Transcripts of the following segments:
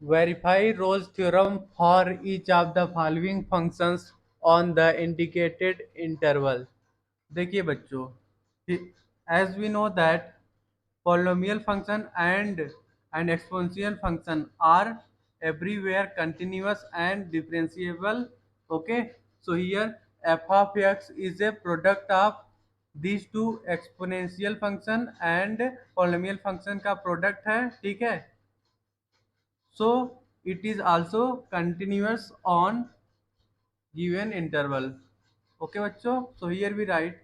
Verify Rolle's theorem for each of the following functions on the indicated interval. देखिए बच्चों, as we know that polynomial function and exponential function are everywhere continuous and differentiable. Okay, so here f of x is a product of these two exponential function and polynomial function का product है, ठीक है. So it is also continuous on given interval. Okay बच्चों, so here we write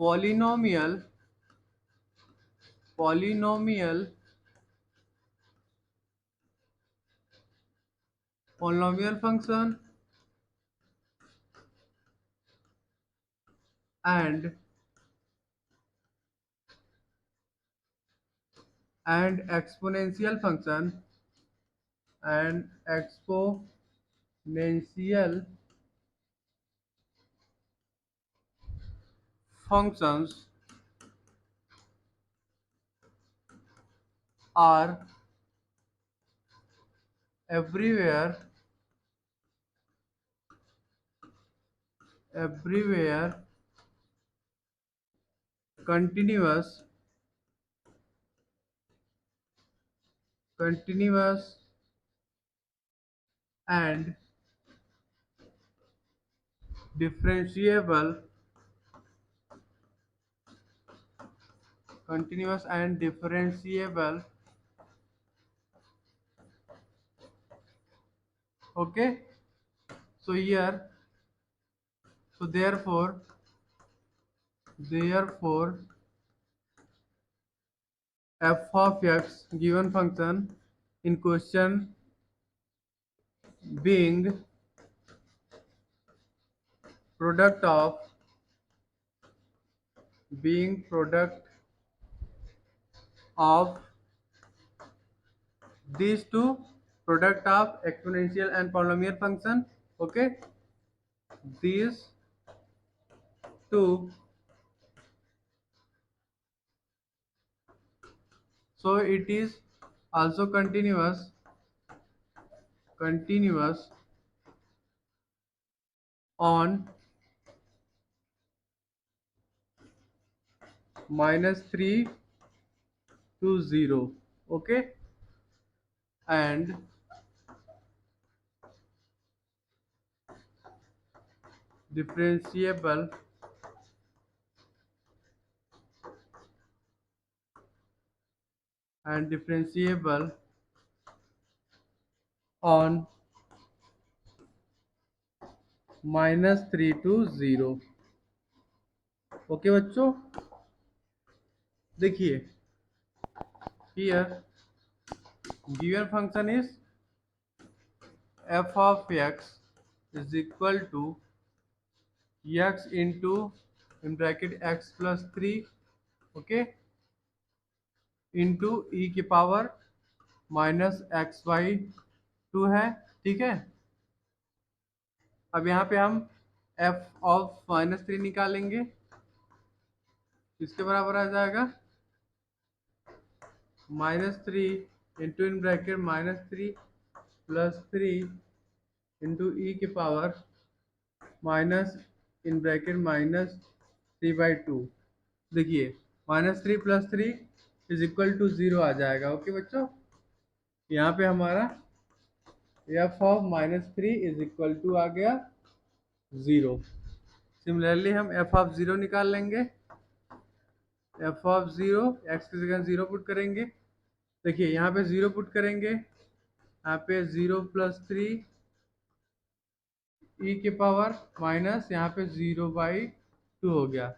polynomial polynomial polynomial function and exponential function and exponential functions are everywhere continuous and differentiable continuous and differentiable. Okay, so here, so therefore f of x given function in question being product of of these two product of exponential and polynomial function. Okay, these two, so it is also continuous on -3 to 0. Okay, and differentiable on -3 to 0. Okay बच्चों, देखिए here given function is f of x is equal to x into in bracket x plus 3, okay, into e की power minus x y two है, ठीक है. अब यहाँ पे हम f ऑफ -3 निकालेंगे, इसके बराबर आ जाएगा -3 into in bracket -3 plus 3 into E की पावर माइनस इन ब्रैकेट -3/2. देखिए -3 प्लस 3 इज इक्वल टू 0 आ जाएगा. ओके बच्चों, यहाँ पे हमारा f of -3 is equal to आ गया 0. सिमिलरली हम f ऑफ 0 निकाल लेंगे. f ऑफ 0 x की जगह 0 पुट करेंगे. देखिए यहाँ पे 0 पुट करेंगे, यहाँ पे 0 प्लस 3 ई के पावर माइनस यहाँ पे 0/2 हो गया.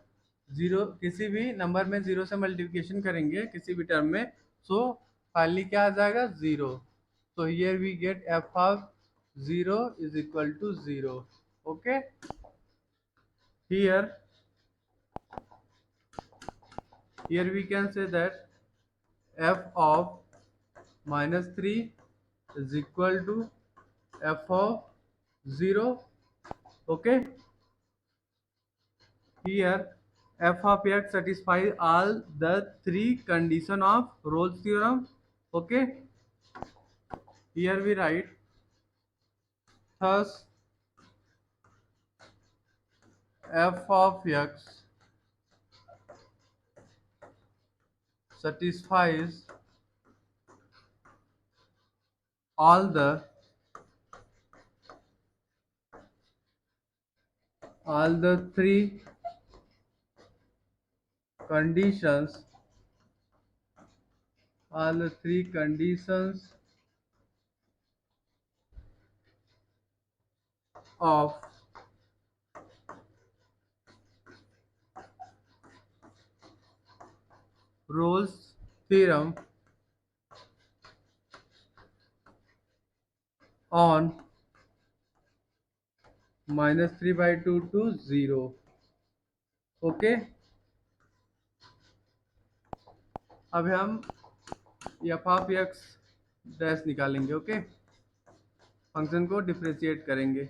0 किसी भी नंबर में 0 से मल्टीप्लिकेशन करेंगे किसी भी टर्म में, सो फाइनली क्या आ जाएगा 0. So here we get f of 0 is equal to 0. Okay, here we can say that f of -3 is equal to f of 0. Okay, here f of x satisfies all the three condition of Rolle's theorem. Okay, here we write, thus f of x satisfies all the three conditions, all the three conditions of Rolle's theorem on -3/2 to 0. Okay, अब हम F of x dash निकालेंगे। Okay, function को differentiate करेंगे।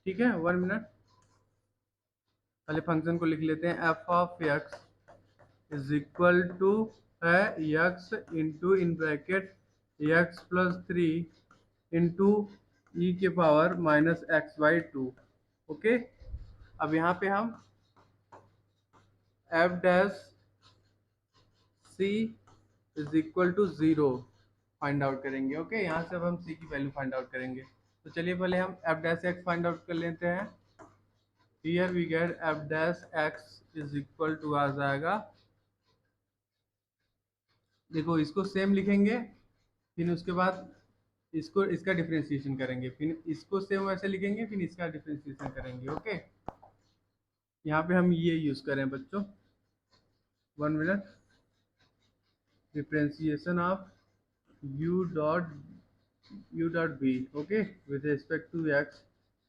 ठीक है, 1 minute, पहले function को लिख लेते हैं। F of x is equal to है X into in bracket X plus 3 into E के पावर -x/2। ओके, अब यहाँ पे हम F dash C is equal to 0 find out करेंगे। ओके, यहाँ से अब हम सी की वैल्यू फाइंड आउट करेंगे। तो चलिए पहले हम F dash X find out कर लेते हैं। Here we get F dash x is equal to आ जाएगा, देखो इसको सेम लिखेंगे, फिर उसके बाद इसको इसका डिफ्रेंशिएशन करेंगे, फिर इसको सेम वैसे लिखेंगे, फिर इसका डिफ्रेंशिएशन करेंगे। ओके, यहाँ पे हम ये यूज करें बच्चों, 1 minute, differentiation of u dot v। Okay, with respect to x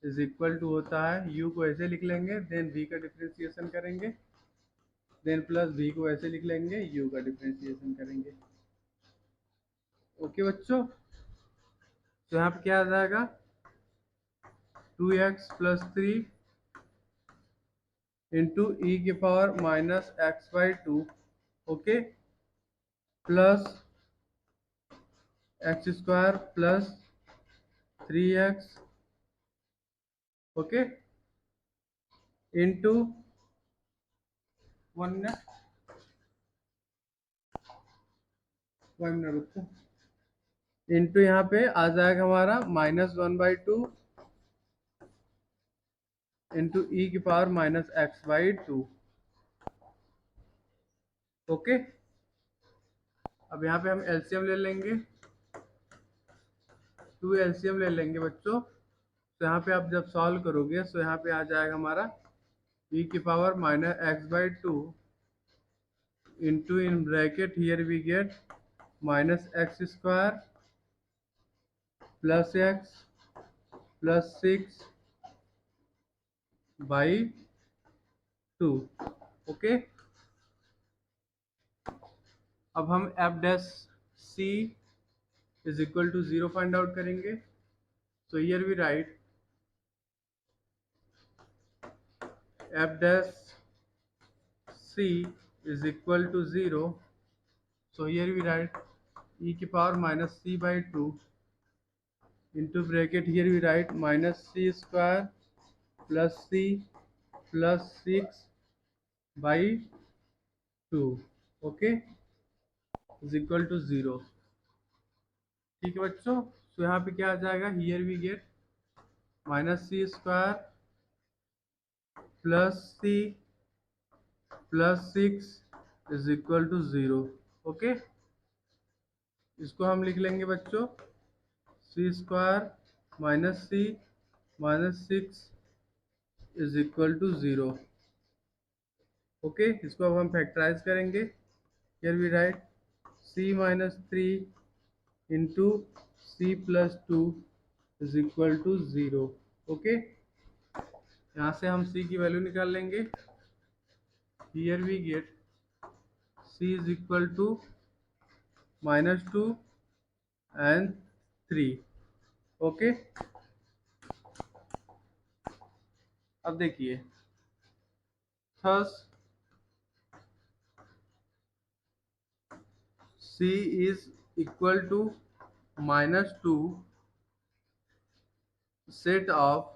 is equal to होता है, u को ऐसे लिख लेंगे, देन v का डिफ्रेंशिएशन करेंगे, देन प्लस v को ऐसे लिख लेंगे, u का डिफ्रेंशिएशन करेंगे। ओके बच्चों, तो यहाँ पे क्या आ जाएगा, 2x प्लस 3 इंटू ई के power -x/2। Okay, plus x square plus 3x। Okay, into 1 minute, 1 minute बच्चों, इंटू यहाँ पे आ जाएगा हमारा -1/2 इंटू ई की पावर -x/2। ओके, अब यहाँ पे हम एलसीएम ले लेंगे, 2 एलसीएम ले लेंगे बच्चों। तो यहाँ पे आप जब सॉल्व करोगे तो यहाँ पे आ जाएगा हमारा ई की power -x/2 into in bracket here we get -x² plus x plus 6/2। Okay, अब हम F dash C is equal to 0 find out करेंगे। So here we write F dash C is equal to 0। So here we write E की power -c/2 into bracket here we write -c² plus c plus 6/2। Okay, is equal to 0। ठीक है बच्चों, तो यहाँ पे क्या आ जाएगा, here we get -c² plus c plus 6 is equal to 0। Okay, इसको हम लिख लेंगे बच्चों, c² minus c minus 6 is equal to 0। Okay, इसको अब हम फैक्टराइज करेंगे। Here we write c-3 into c+2 is equal to 0। Okay, यहाँ से हम c की वैल्यू निकाल लेंगे। Here we get c is equal to -2 and 3। Okay, अब देखिए, थर्स c is equal to minus 2 set of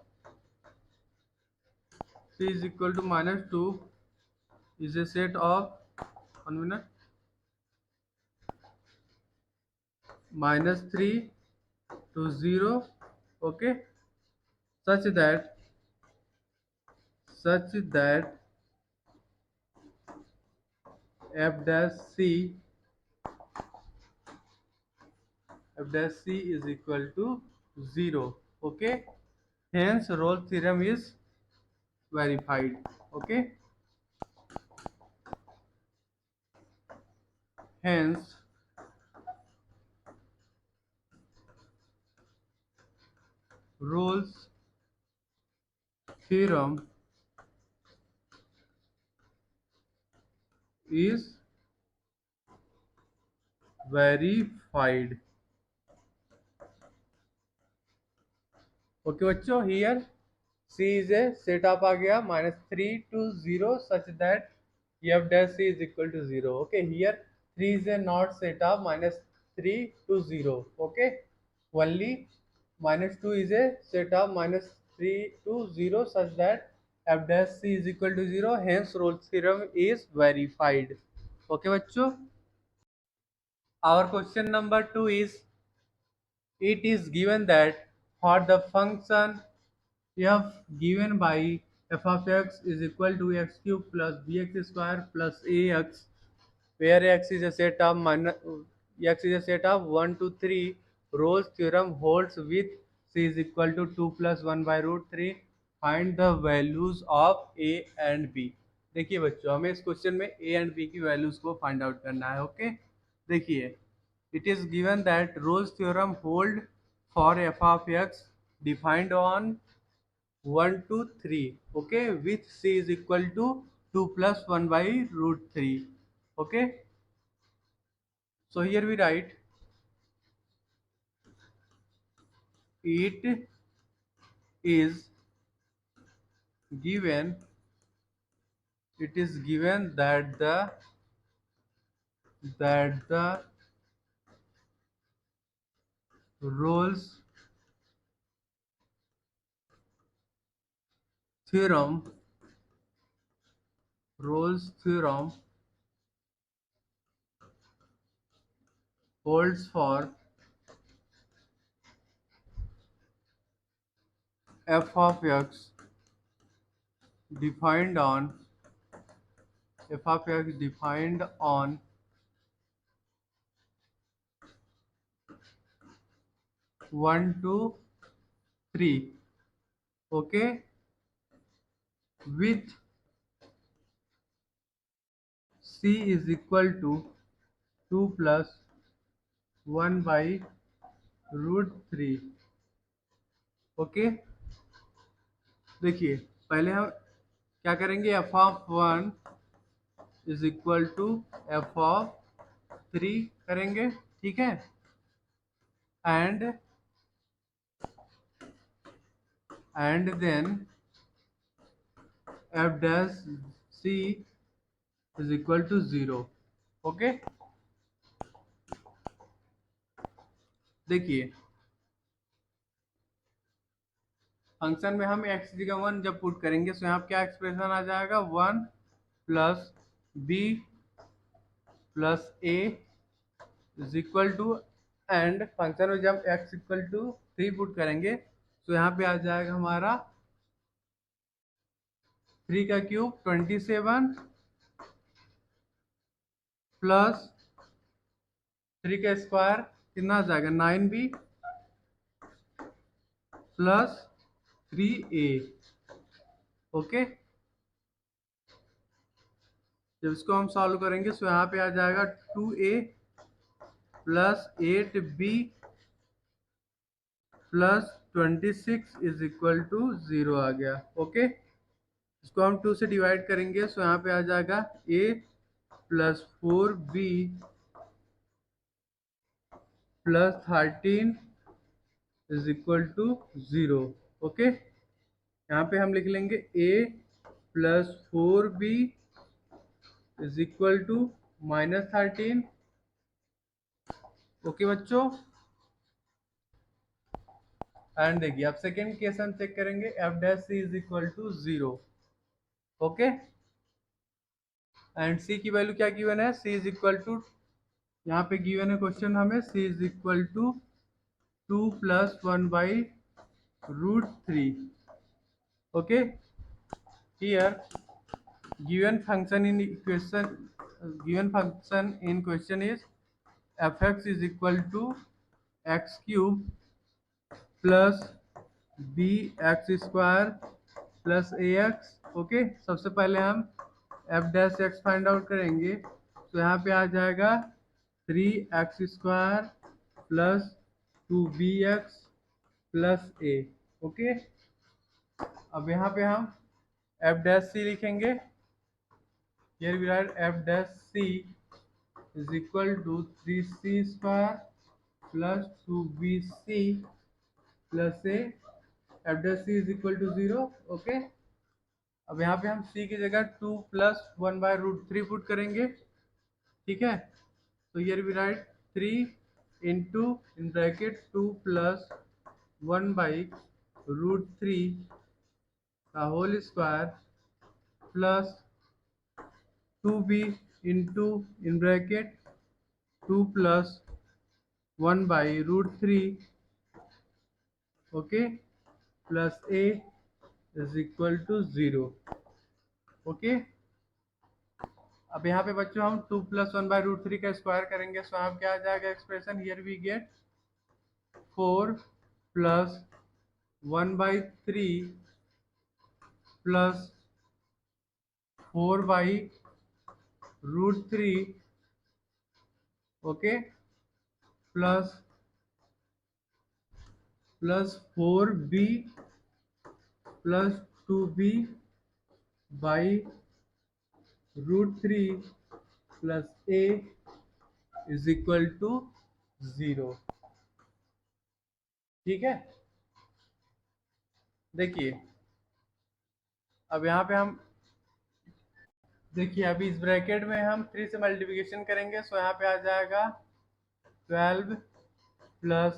c is equal to minus 2 is a set of 1 minute minus 3 to 0, okay, such that such that f dash c f dash c is equal to 0, okay. Hence Rolle's theorem is verified, okay. Hence Rolle's theorem is verified. Okay बच्चों, here C is a set up आ गया -3 to 0 such that f dash C is equal to 0. Okay, here 3 is a not set up -3 to 0. Okay, only -2 is a set up -3 to 0 such that f dash C is equal to 0. Hence Rolle's theorem is verified. Okay बच्चों, our question number 2 is, it is given that for the function f given by f of x is equal to x cube plus bx square plus ax, where x is a set of x is a set of 1 to 3, Rolle's theorem holds with c is equal to 2 plus 1 by root 3. Find the values of a and b. देखिए बच्चों, हमें इस question में a and b की values को find out करना है. Okay, देखिए, it is given that Rolle's theorem hold for f of x defined on 1 to 3, okay, with c is equal to 2 plus 1 by root 3, okay. So here we write, it is given that the Rolle's theorem holds for f of x defined on 1 to 3, okay, with c is equal to 2 plus 1 by root 3, okay. देखिए, पहले हम क्या करेंगे, F of 1 is equal to F of 3 करेंगे, ठीक है. And then F dash C is equal to 0, okay. देखिए, function में हम x की जगह 1 जब पुट करेंगे तो यहाँ क्या एक्सप्रेशन आ जाएगा, 1 plus B plus A is equal to, and function में जब x इक्वल टू 3 पुट करेंगे तो यहाँ पे आ जाएगा हमारा 3 का क्यूब 27 प्लस 3 का स्क्वायर कितना आ जाएगा 9b प्लस 3a, ओके. जब इसको हम सॉल्व करेंगे तो यहाँ पे आ जाएगा 2a plus 8b plus 26 is equal to 0 आ गया, ओके. इसको हम 2 से डिवाइड करेंगे तो यहाँ पे आ जाएगा a plus 4b plus 13 is equal to 0, okay. यहाँ पे हम लिख लेंगे a plus 4b is equal to -13, okay बच्चों, एंड देखिए अब सेकेंड केस हम चेक करेंगे, F dash C is equal to 0। Okay, and C की वैल्यू क्या गिवन है, सी इज इक्वल टू, यहाँ पे गिवन है क्वेश्चन हमें, C is equal to 2+1/√3। Okay, here given function in question is fx is equal to x cube plus bx square plus ax। Okay, सबसे पहले हम f dash X find out करेंगे, तो यहाँ पे आ जाएगा 3x² plus 2bx plus a। Okay, अब यहाँ पे हम f डैश सी लिखेंगे, here we write f dash c is equal to 3c square plus 2bc plus a। f dash c is equal to 0। Okay, अब यहाँ पे हम c की जगह 2+1/√3 पुट करेंगे। ठीक है, तो here we write 3 into in bracket 2+1/√3 का whole square plus 2b into in bracket 2+1/√3, okay, plus a is equal to 0। Okay, अब यहाँ पे बच्चों हम 2+1/√3 का स्क्वायर करेंगे, सो यहाँ क्या आ जाएगा expression, here we get 4+1/3 plus 4/√3, okay, plus 4b plus 2b by √3 plus a is equal to 0। ठीक है, देखिए अब यहाँ पे हम देखिए अभी इस ब्रैकेट में हम 3 से मल्टीप्लिकेशन करेंगे, सो यहाँ पे आ जाएगा 12 प्लस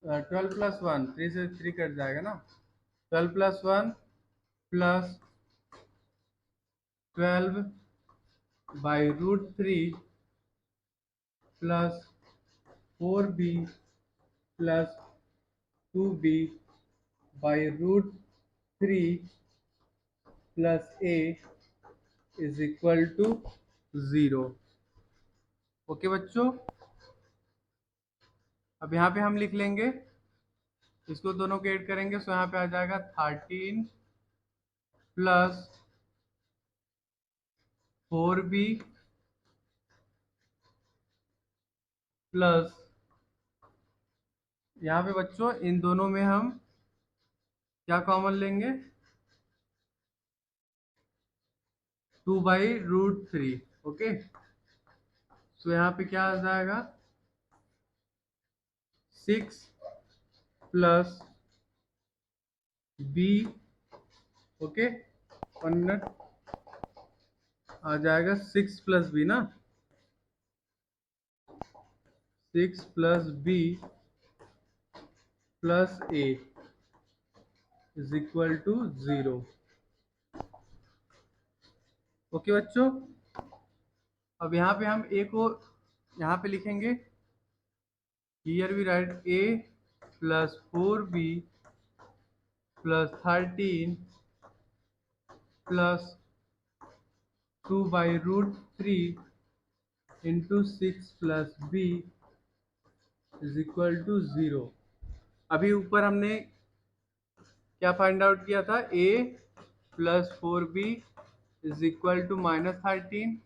1, 3 से 3 कट जाएगा ना, 12 plus 1 plus 12/√3 plus 4b plus 2b/√3 plus a is equal to 0। Okay बच्चों, अब यहाँ पे हम लिख लेंगे, इसको दोनों को ऐड करेंगे, सो यहाँ पे आ जाएगा 13 प्लस 4b प्लस, यहाँ पे बच्चों इन दोनों में हम क्या कॉमन लेंगे, 2/√3। ओके, तो यहाँ पे क्या आ जाएगा 6 प्लस b, ओके, 1 मिनट, आ जाएगा 6 प्लस b ना, 6 plus b plus a is equal to 0। Okay बच्चों, अब यहाँ पे हम a को यहाँ पे लिखेंगे, here we write a plus 4b plus 13 plus 2/√3 into 6 plus b is equal to 0। अभी ऊपर हमने क्या फाइंड आउट किया था, a plus 4b is equal to -13।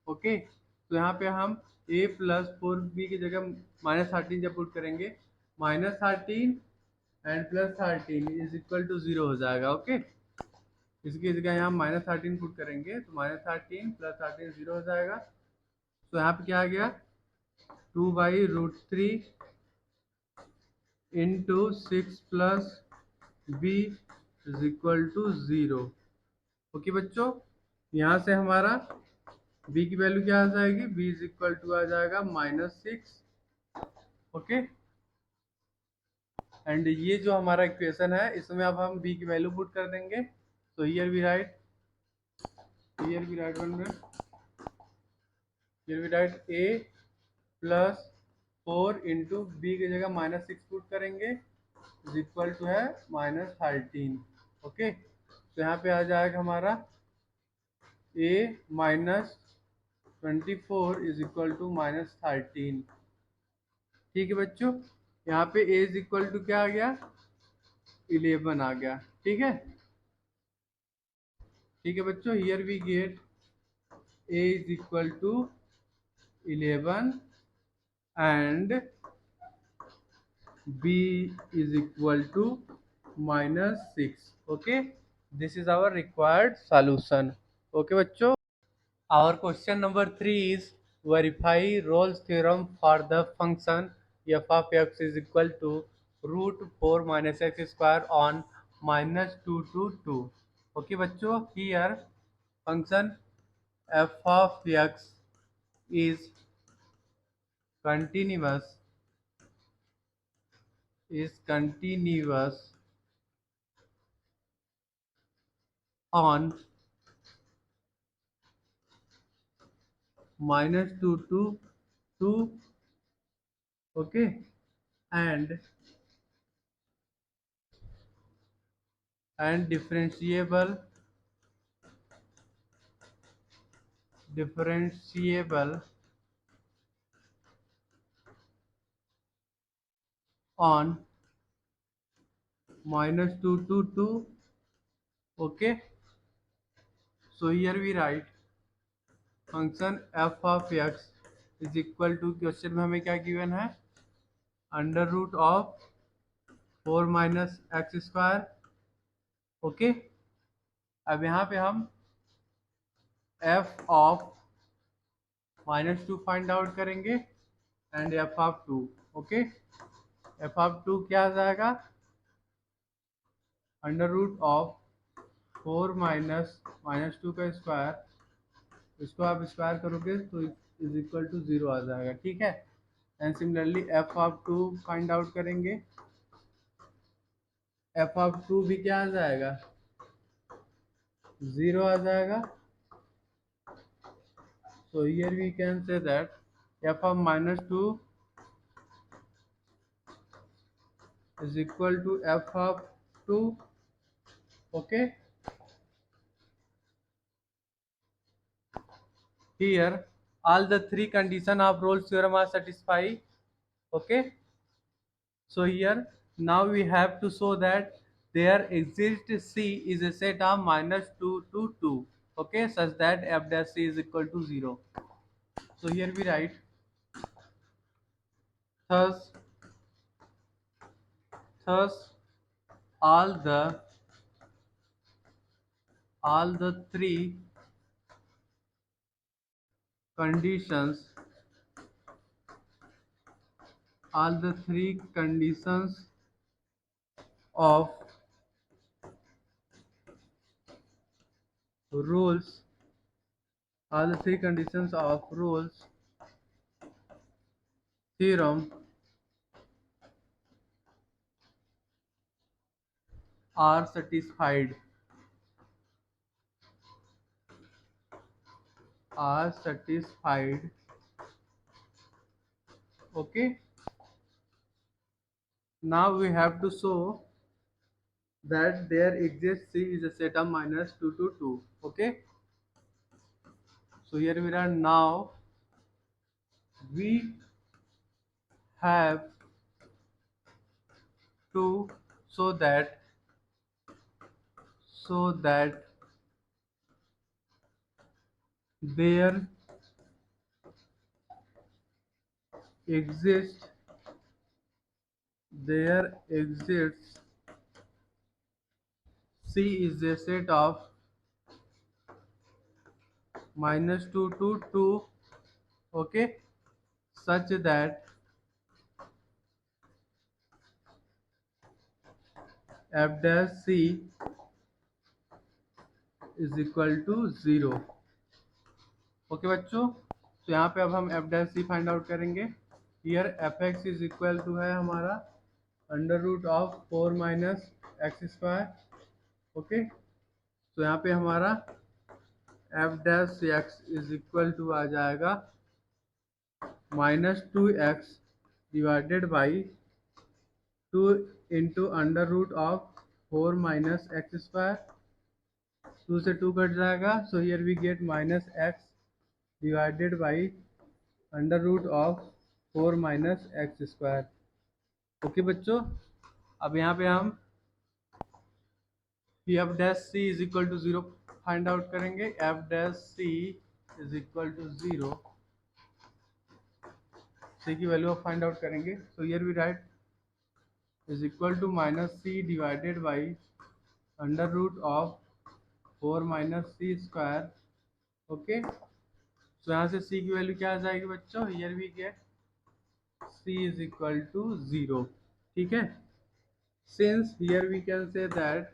Okay, तो यहाँ पे हम a प्लस 4b की जगह -13 जब पुट करेंगे, -13 and plus 13 is equal to 0 हो जाएगा। ओके, इसकी जगह यहाँ -13 पुट करेंगे, तो -13 प्लस 13 0 हो जाएगा। तो यहाँ पे क्या आ गया, 2/√3 into 6 plus b is equal to 0। Okay बच्चों, यहाँ से हमारा b की वैल्यू क्या आ जाएगी, b इज इक्वल टू आ जाएगा -6 ओके। एंड ये जो हमारा इक्वेशन है इसमें अब हम b की वैल्यू पुट कर देंगे। तो here we write 1 here we write a plus 4 into B की जगह -6 पुट करेंगे इज इक्वल टू है -13। ओके, तो यहाँ पे आ जाएगा हमारा a -24 इज इक्वल टू -13। ठीक है बच्चों, यहाँ पे a इज इक्वल टू क्या आ गया, 11 आ गया। ठीक है, ठीक है बच्चों, here we get a is equal to 11 and b is equal to -6. Okay, this is our required solution. Okay बच्चों, our question number 3 is verify Rolle's theorem for the function f of x is equal to root 4 minus x square on -2 to 2. Okay बच्चों, here function f of x is continuous on -2 to 2. Okay, and differentiable on -2 to 2. Okay, so here we write function f of x is equal to, question में हमें क्या given है, under root of 4 minus x square. Okay, अब यहाँ पे हम f of -2 find out करेंगे and f of 2। Okay, f of 2 क्या आ जाएगा, अंडर रूट ऑफ 4 -2 का स्क्वायर, इसको आप स्क्वायर करोगे तो इज इक्वल टू 0 आ जाएगा। ठीक है, and similarly f of 2 find out करेंगे, f ऑफ 2 भी क्या आ जाएगा, 0 आ जाएगा। so here we can say that f of -2 is equal to f of 2। okay, here all the three condition of Rolle's theorem are satisfied। okay, so here now we have to show that there exists C is a set of -2 to 2, okay, such that f dash C is equal to 0। so here we write thus all the three conditions of rules all the three conditions of Rolle's theorem are satisfied okay, now we have to show that there exists C is a set of -2 to 2। okay, so here we are, now we have to show that there exists C is a set of -2 to 2, okay, such that f dash C is equal to 0। Okay बच्चों, तो यहाँ पे अब हम f dash C find out करेंगे। Here F X is equal to है हमारा under root of 4 - x²। Okay, तो यहाँ पे हमारा F dash x is equal to आ जाएगा -2x divided by 2 into under root of 4 - x²। 2 से 2 कट जाएगा, so here we get -x divided by under root of 4 - x²। Okay बच्चों, अब यहाँ पे हम F dash C is equal to 0 find out करेंगे। F dash C is equal to 0, C की value find out करेंगे। So here we write is equal to -c divided by under root of 4 - c²। Okay, तो यहाँ से c की value क्या आ जाएगी बच्चों? Here we get c is equal to 0। ठीक है, since here we can say that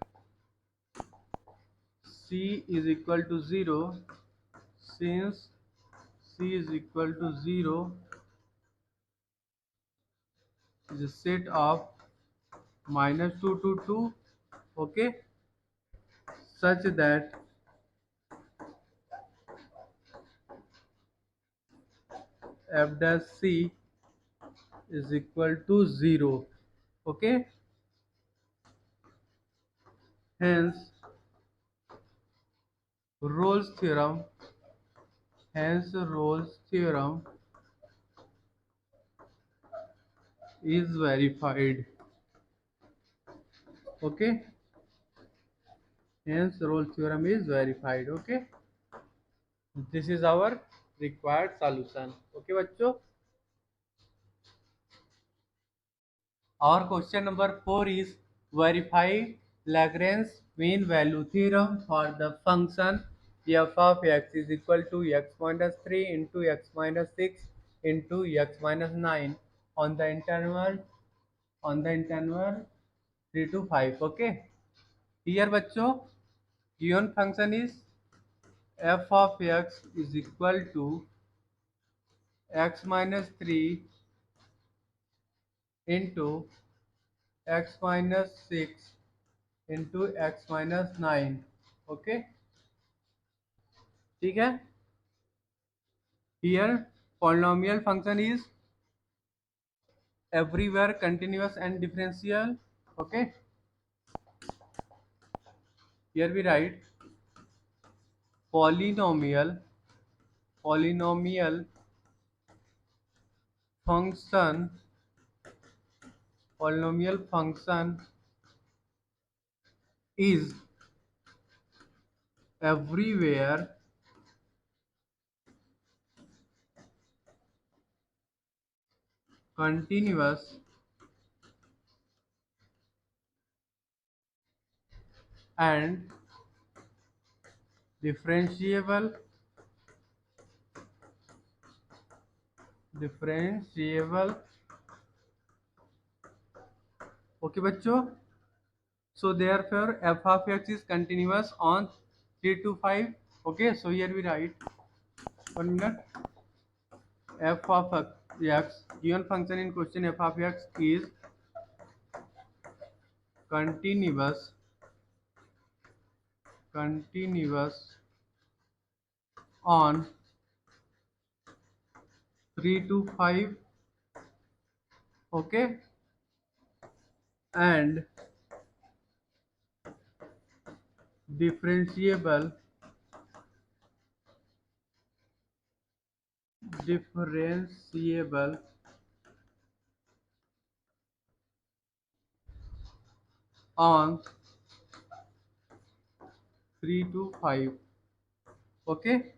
c is equal to 0, since c is equal to 0 is a set of -2 to 2, okay, such that f dash c is equal to 0, okay, hence Rolle's theorem, hence Rolle's theorem is verified, okay, hence Rolle's theorem is verified, okay, this is our required solution, okay बच्चों। Our question number 4 is verify Lagrange mean value theorem for the function f of x is equal to x minus 3 into x minus 6 into x minus 9 on the interval 3 to 5. Okay. Here बच्चों given function is f of x is equal to x minus 3 into x minus 6 into x minus 9। Okay, ठीक है। Here polynomial function is everywhere continuous and differential. Okay, here we write polynomial polynomial function polynomial function is everywhere continuous and differentiable। Okay बच्चों, so therefore f of x is continuous on 3 to 5। okay, so here we write 1 minute, f of x given function in question f of x is continuous on 3 to 5, okay, and differentiable on 3 to 5। okay,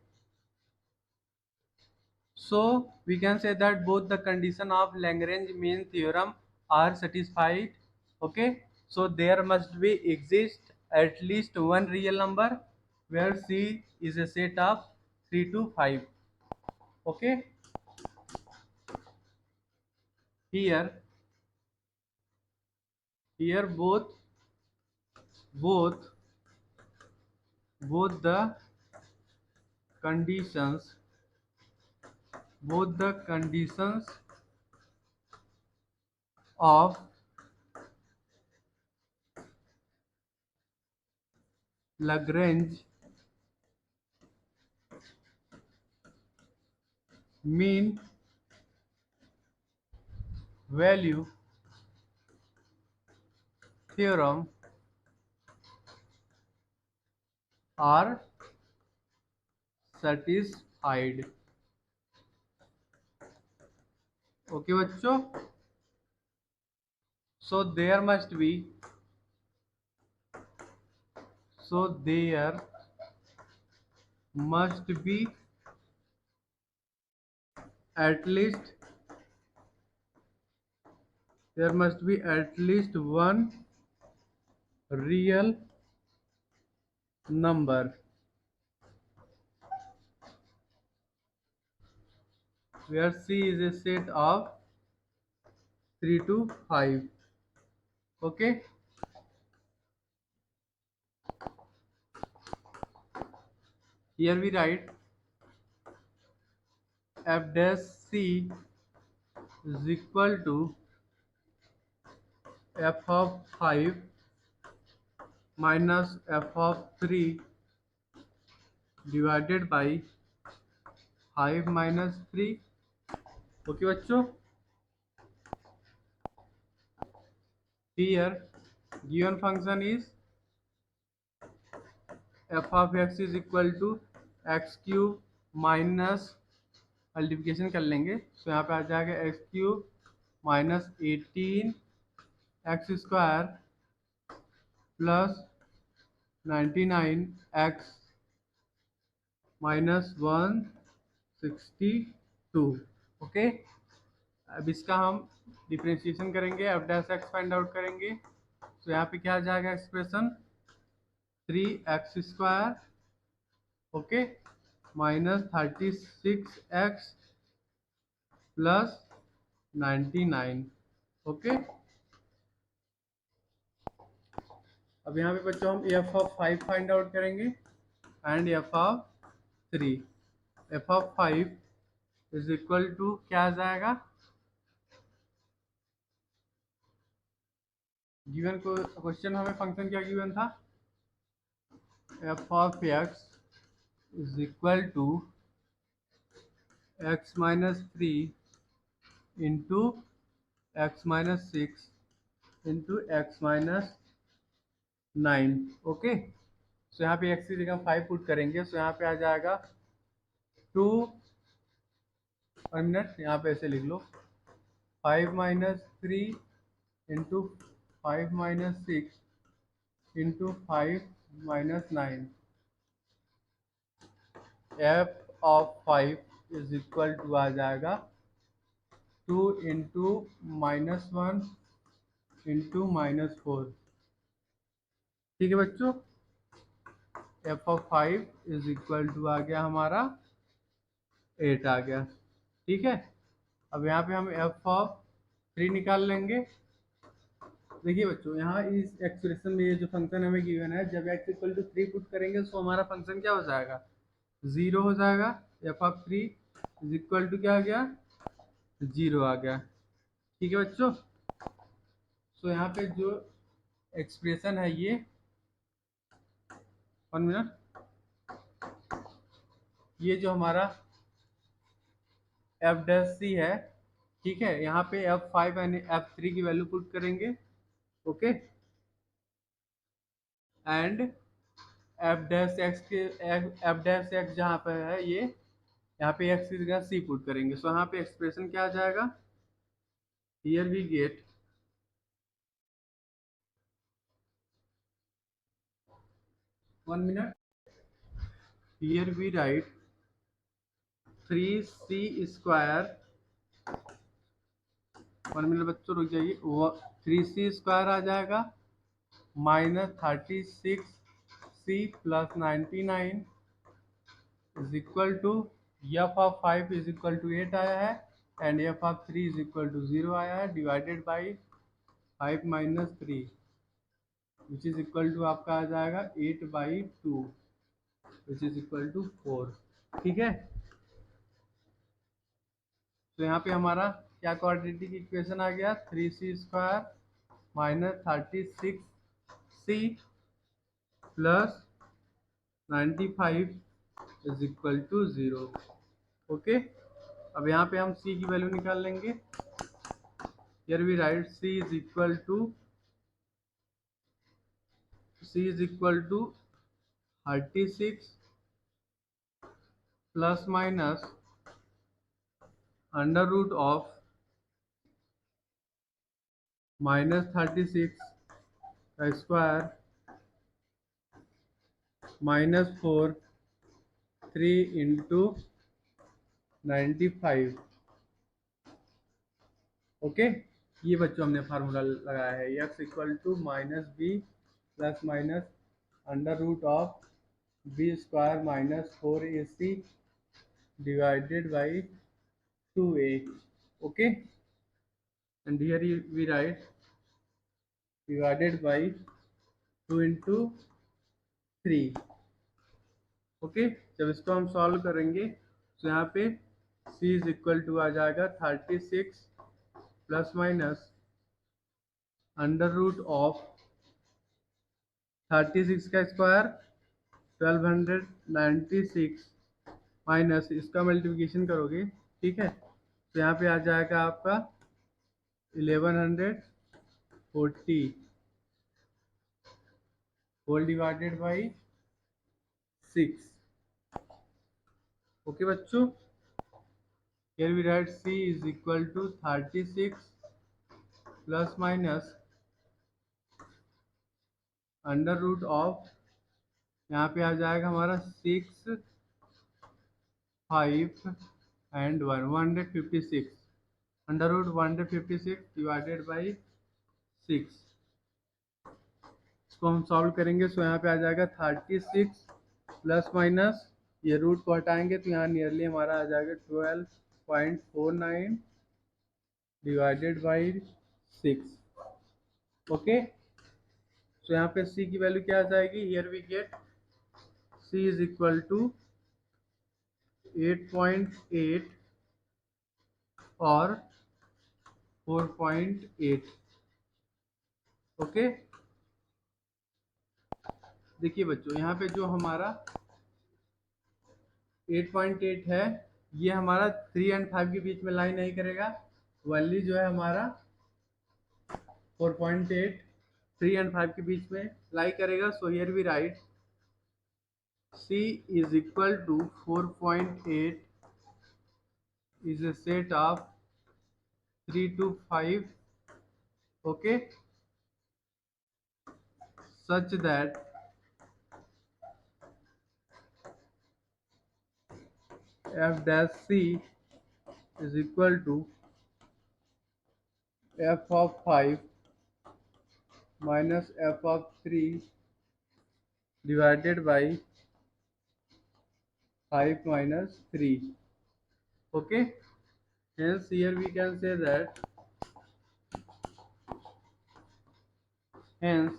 so we can say that both the condition of Lagrange mean theorem are satisfied। okay, so there must be exist at least one real number where c is a set of 3 to 5। okay, here both both both the conditions both the conditions of Lagrange mean value theorem are satisfied. Okay बच्चों, so there must be so there must be at least there must be at least one real number where C is a set of 3 to 5. Okay, here we write f dash C is equal to f of 5 minus f of 3 divided by 5 minus 3. Okay बच्चों, here given function is f of x is equal to x cube minus multiplication कर लेंगे तो यहाँ पे आ जाएगा x cube minus 18 x square plus 99 x minus 162. Okay, अब इसका हम डिफ्रेंशिएशन करेंगे, F dash X find out करेंगे तो यहाँ पे क्या आ जाएगा expression 3x² okay minus 36x plus 99. Okay, अब यहाँ पे बच्चों हम एफ ऑफ 5 फाइंड आउट करेंगे and F of 3. F of 5 is equal to क्या आ जाएगा, गिवन को क्वेश्चन हमें फंक्शन क्या गिवन था, F of x is equal to X minus 3 into X minus 6 into X minus 9. Okay, so यहाँ पे एक्स की जगह 5 पुट करेंगे सो यहाँ पे आ जाएगा 2 मिनट, यहाँ पे ऐसे लिख लो 5 minus 3 into 5 minus 6 into 5 minus 9. F of 5 is equal to आ जाएगा 2 इंटू माइनस 1 इंटू माइनस 4. ठीक है बच्चों, F of 5 is equal to आ गया हमारा 8 आ गया. ठीक है, अब यहाँ पे हम एफ ऑफ 3 निकाल लेंगे. देखिए बच्चों, यहाँ इस एक्सप्रेशन में ये जो फंक्शन हमें गिवन है, जब x इक्वल टू 3 पुट करेंगे तो हमारा फंक्शन क्या हो जाएगा, 0 हो जाएगा. F of 3 is equal to क्या आ गया, 0 आ गया. ठीक है बच्चों, सो यहाँ पे जो एक्सप्रेशन है ये 1 मिनट, ये जो हमारा एफ डैश सी है, ठीक है, यहाँ पे F5 एंड F3 की वैल्यू पुट करेंगे. Okay, and F dash x के एफ डैश एक्स जहाँ पे है ये, यहाँ पे एक्स की जगह सी पुट करेंगे सो यहाँ पे एक्सप्रेशन क्या आ जाएगा, here we get 1 minute, here we write 3c² 1 minute बच्चों रुक जाइए, 3c² आ जाएगा minus 36c plus 99 is equal to F of 5 is equal to 8 आया है and F of 3 is equal to 0 आया है, divided by 5 minus 3 which is equal to आपका आ जाएगा 8/2 विच इज इक्वल टू 4. ठीक है, तो यहाँ पे हमारा क्या क्वाड्रेटिक इक्वेशन आ गया, 3c² minus 36c plus 95 is equal to 0। Okay, अब यहाँ पे हम c की वैल्यू निकाल लेंगे। Here we write c is equal to 36 plus minus under root of -36 का स्क्वायर -4 3 इंटू 95। ओके, ये बच्चों हमने फार्मूला लगाया है, x equal to -b plus minus under root of b² -4ac divided by 2a। Okay, and here we write divided by 2 into 3। Okay, जब इसको हम solve करेंगे तो यहाँ पे c इज इक्वल टू आ जाएगा 36 plus minus under root of 36 का स्क्वायर 1296 माइनस इसका मल्टीप्लिकेशन करोगे, ठीक है, तो यहाँ पे आ जाएगा आपका 1140 होल डिवाइडेड बाई 6। ओके बच्चों, here we write c is equal to 36 plus minus under root of, यहाँ पे आ जाएगा हमारा 6 5 and 156 under root 156 divided by 6। इसको हम सॉल्व करेंगे सो यहाँ पे आ जाएगा 36 प्लस माइनस ये रूट को हटाएंगे तो यहाँ नियरली हमारा आ जाएगा 12.49 डिवाइडेड बाई 6। ओके, सो यहाँ पे c की वैल्यू क्या आ जाएगी, here we get c is equal to 8.8 और 4.8। ओके, देखिए बच्चों यहाँ पे जो हमारा 8.8 है ये हमारा 3 एंड 5 के बीच में लाई नहीं करेगा, वनली जो है हमारा 4.8 3 एंड 5 के बीच में लाई करेगा। So here we write c is equal to 4.8 is a set of 3 to 5, okay, such that f dash c is equal to f of 5 minus f of 3 divided by 5 minus 3। okay, hence here we can say that hence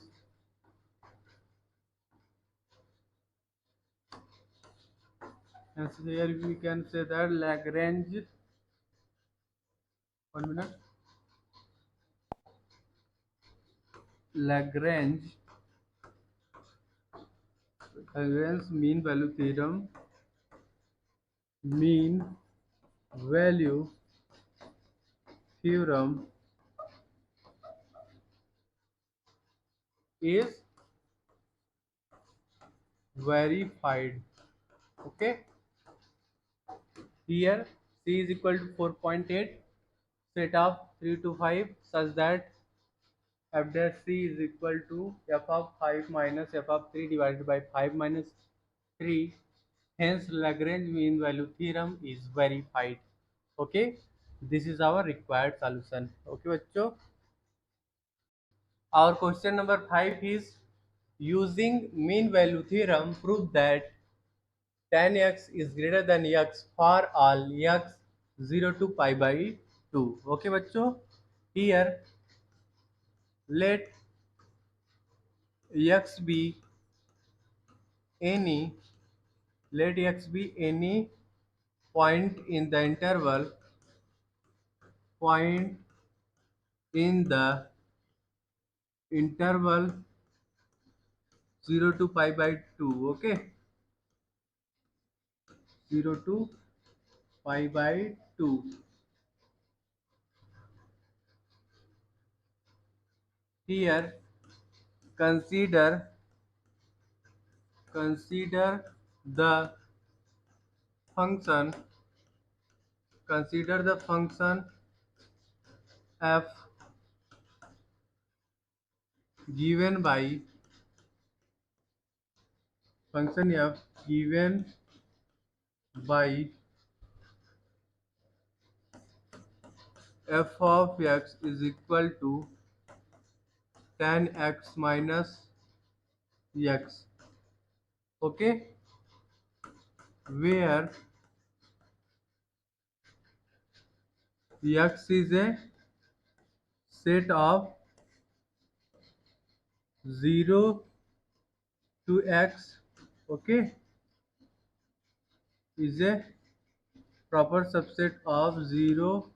here we can say that Lagrange, 1 minute, Lagrange mean value theorem, mean value theorem is verified। okay, here c is equal to 4.8 set of 3 to 5 such that f dash c is equal to f of 5 minus f of 3 divided by 5 minus 3, hence Lagrange mean value theorem is verified। okay, this is our required solution। okay बच्चों, our question number 5 is using mean value theorem prove that tan x is greater than x for all x 0 to pi by 2। okay बच्चों, here let x be any point in the interval point in the interval 0 to pi by 2. Okay, 0 to pi by 2. Here consider the function consider the function f given by function f given by f of x is equal to tan x minus x. Okay, where x is a set of 0 to x. Okay, is a proper subset of 0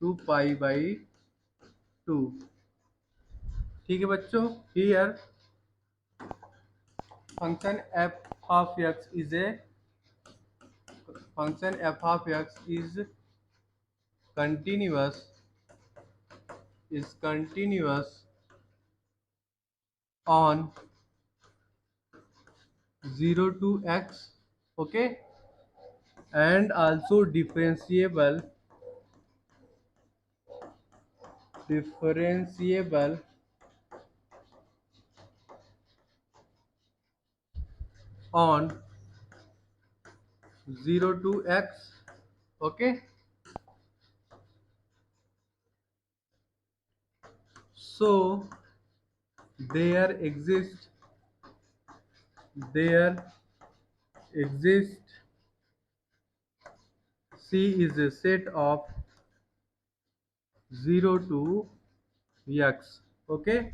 to pi by 2. ठीक है बच्चों, here function f of x is a function f of x continuous is continuous on 0 to x. Okay, and also differentiable on 0 to x. Okay, so there there exists C is a set of 0 to x. Okay,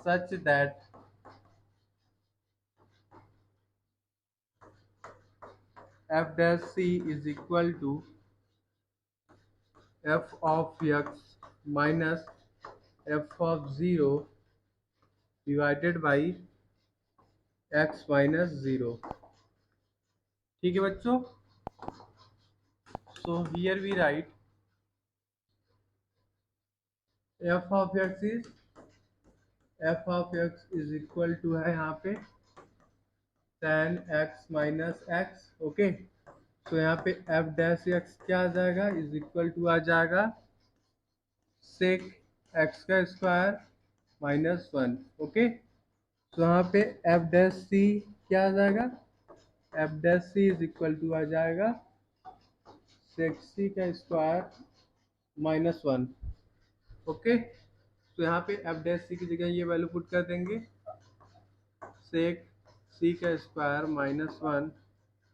such that f dash c is equal to f of x minus f of 0 divided by x minus 0. ठीक है बच्चों, so here we write f of x is equal to है यहाँ पे tan x minus x. Okay, तो यहाँ पे f dash x क्या आ जाएगा, इज इक्वल टू आ जाएगा sec x का स्क्वायर माइनस 1. ओके, तो यहाँ पे f dash c क्या आ जाएगा, f dash c is equal to आ जाएगा sec c का स्क्वायर माइनस 1. ओके, तो यहाँ पे f dash c की जगह ये वैल्यू पुट कर देंगे, sec c का square minus 1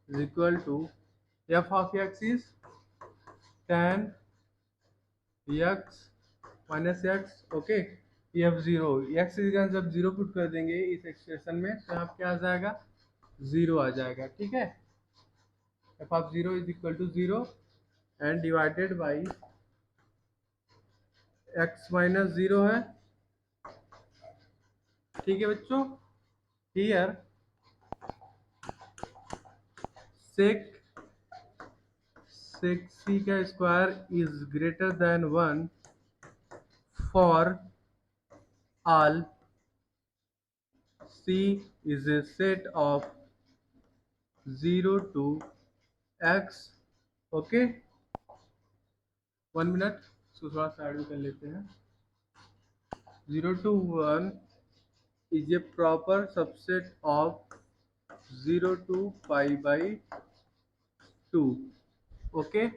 is equal to f of x is tan x minus x. Okay, ये अब जीरो एक्स की जगह जब जीरो पुट कर देंगे इस एक्सप्रेशन में तो यहाँ क्या आ जाएगा, जीरो आ जाएगा. ठीक है, F of zero is equal to zero and divided by x minus zero है. ठीक है बच्चों, हियर सेक सेक सी का square is greater than 1 for all c is a set of 0 to x. Okay, 1 minute, इसको थोड़ा side में कर लेते हैं. 0 to 1 is a proper subset of 0 to pi by 2. Okay,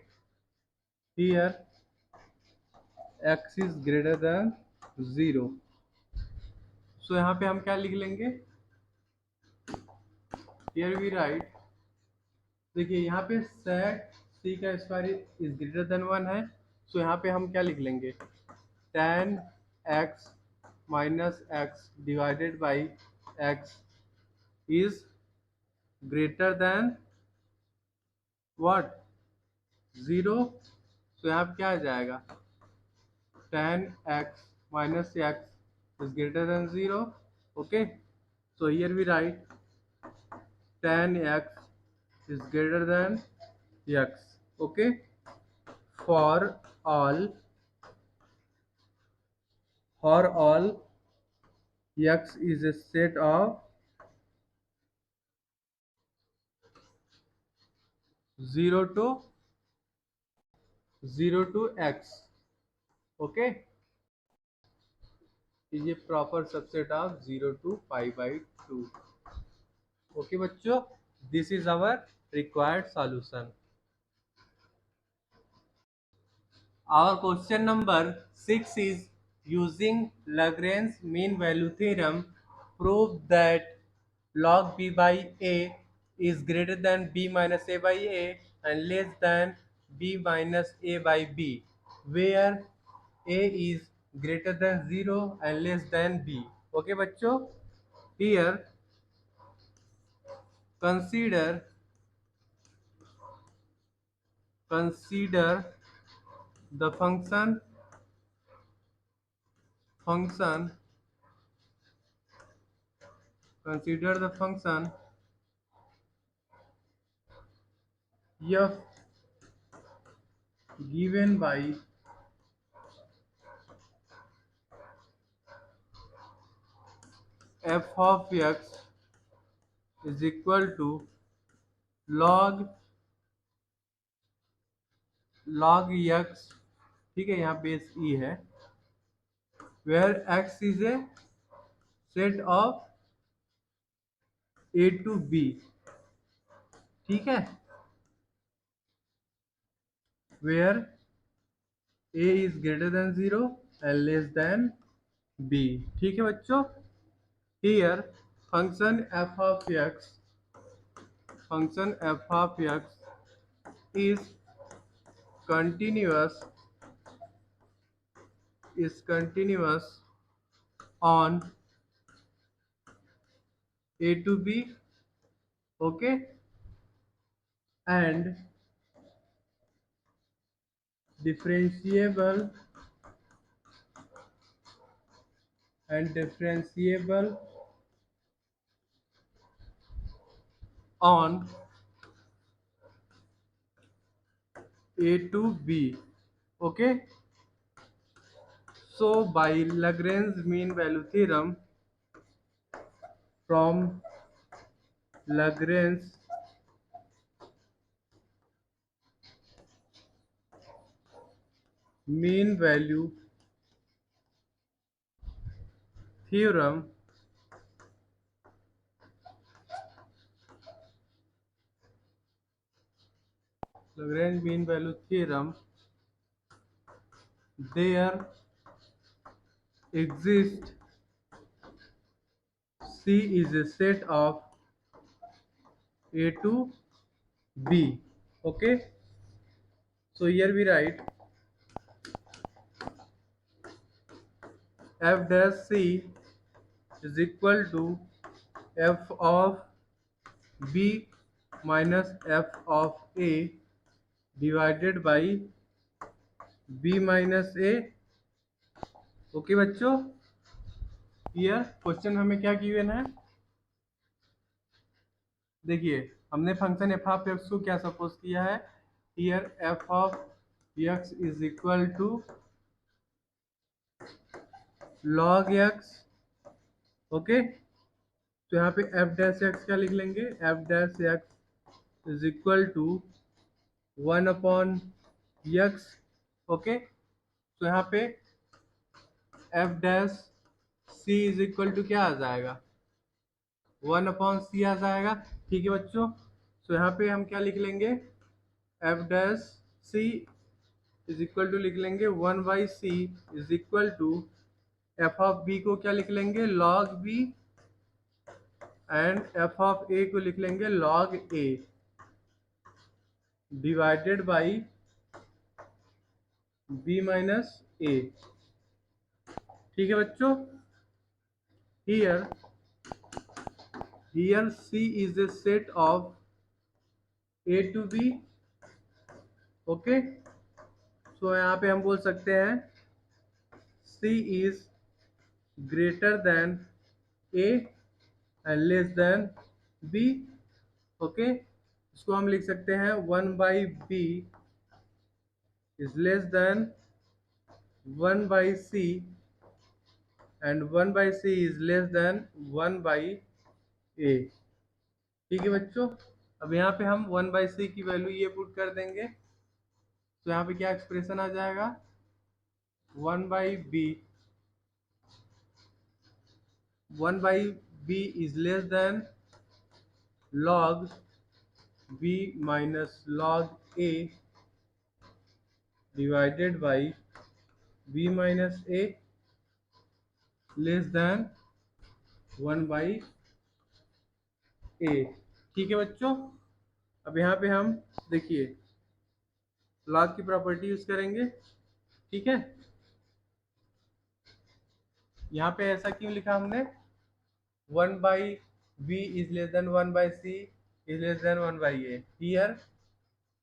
here x is greater than 0. So यहाँ पे हम क्या लिख लेंगे, here we write, देखिए यहाँ पे sec c का स्क्वायर इज ग्रेटर देन 1 है. सो यहाँ पे हम क्या लिख लेंगे, tan x minus x divided by x is greater then what, 0, तो यहाँ पे क्या आ जाएगा, tan x minus x is greater than 0. Okay, so here we write tan x is greater than x. Okay, for all x is a set of 0 to x. Okay, is a proper subset of 0 to pi by 2. Okay बच्चों, this is our required solution. Our question number 6 is, using Lagrange mean value theorem, prove that log b by a is greater than b minus a by a and less than b minus a by b, where a is greater than 0 and less than b. Okay बच्चों, here consider consider the function consider the function f given by f of x is equal to log x, ठीक है, यहाँ base e है, where x is a set of a to b, ठीक है, where a is greater than 0 and less than b, ठीक है बच्चों. Here function f of x is continuous on a to b. Okay, and differentiable on a to b. Okay, so by Lagrange mean value theorem, from Lagrange mean value theorem, there exists C is a set of A to B. Okay, so here we write f dash C is equal to f of B minus f of A divided by B minus A. Okay बच्चों, here question हमें क्या given है, देखिए हमने function F of x को क्या suppose किया है, here F of x is equal to log x. Okay, तो यहाँ पे एफ डैश एक्स क्या लिख लेंगे, F dash x is equal to 1 upon x. Okay, तो यहाँ पे F dash C is equal to क्या आ जाएगा, 1 अपॉन सी आ जाएगा. ठीक है बच्चों, तो यहाँ पे हम क्या लिख लेंगे, F dash C is equal to लिख लेंगे 1 by C is equal to F of B को क्या लिख लेंगे, log B, and F of A को लिख लेंगे log A divided by B minus A. ठीक है बच्चों, here C is a set of A to B okay, so यहाँ पे हम बोल सकते हैं C is greater than A and less than B। Okay, इसको हम लिख सकते हैं 1/B is less then 1/C and 1/C is less than 1/A। ठीक है बच्चों, अब यहाँ पे हम 1/C की वैल्यू ये पुट कर देंगे, तो यहाँ पे क्या एक्सप्रेशन आ जाएगा, 1/B 1/B is less than log B minus log A divided by B minus A less than 1/A। ठीक है बच्चों, अब यहाँ पे हम देखिए लॉग की प्रॉपर्टी यूज करेंगे। ठीक है, यहाँ पे ऐसा क्यों लिखा हमने, 1/B is less than 1/C is less than 1/A। Here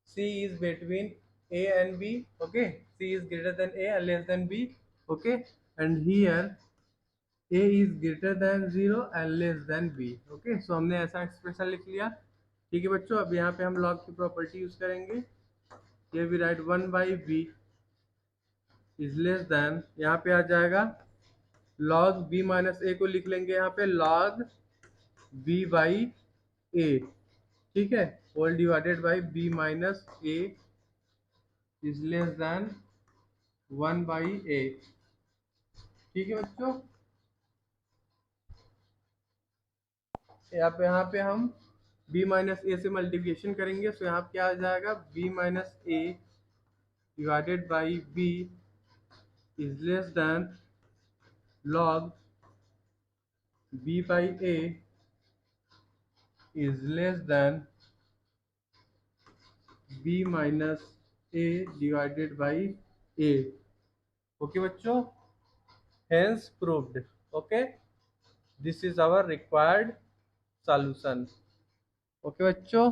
C is between A and B, okay, C is greater than A and less than B, okay, and here A is greater than 0 and less than B, okay, so हमने ऐसा expression लिख लिया। ठीक है बच्चों, अब यहाँ पे हम लॉग की प्रॉपर्टी यूज करेंगे। Here we write 1/B is less than, यहाँ पे आ जाएगा log B माइनस A को लिख लेंगे यहाँ पे log B/A। ठीक है, whole divided by B minus A is less than 1/A। ठीक है बच्चों, यहाँ पे हम B माइनस A से मल्टीप्लिकेशन करेंगे, तो यहाँ पे क्या आ जाएगा, B minus A divided by B is less than log B/A is less than B minus A divided by A। Okay बच्चों, hence proved। ओके, this is our required solution। Okay बच्चों।